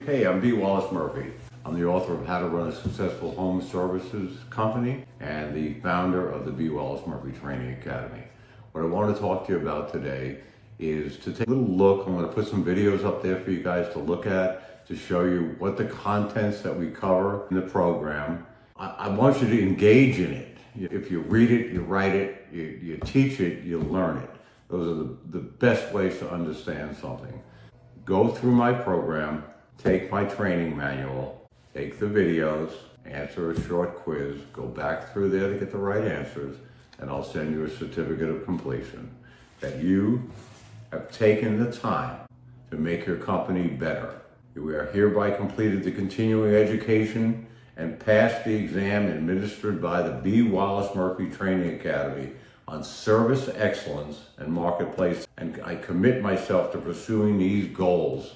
Hey, I'm Wallace Murphy. I'm the author of How to Run a Successful Home Services Company and the founder of the Wallace Murphy Training Academy. What I want to talk to you about today is to take a little look. I'm going to put some videos up there for you guys to look at to show you what the contents that we cover in the program. I want you to engage in it. If you read it, you write it, you teach it, you learn it. Those are the best ways to understand something. Go through my program, take my training manual, take the videos, answer a short quiz, go back through there to get the right answers, and I'll send you a certificate of completion that you have taken the time to make your company better. You are hereby completed the continuing education and passed the exam administered by the Wallace Murphy Training Academy on service excellence and marketplace, and I commit myself to pursuing these goals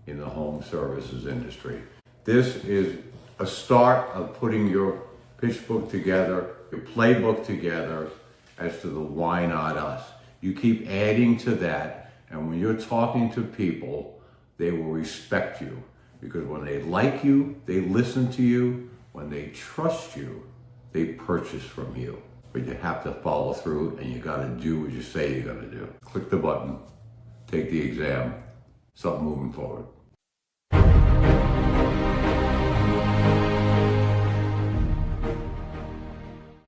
in the home services industry. This is a start of putting your pitch book together, your playbook together as to the why not us. You keep adding to that, and when you're talking to people, they will respect you, because when they like you, they listen to you. When they trust you, they purchase from you. But you have to follow through, and you got to do what you say you're going to do. Click the button, take the exam, start moving forward.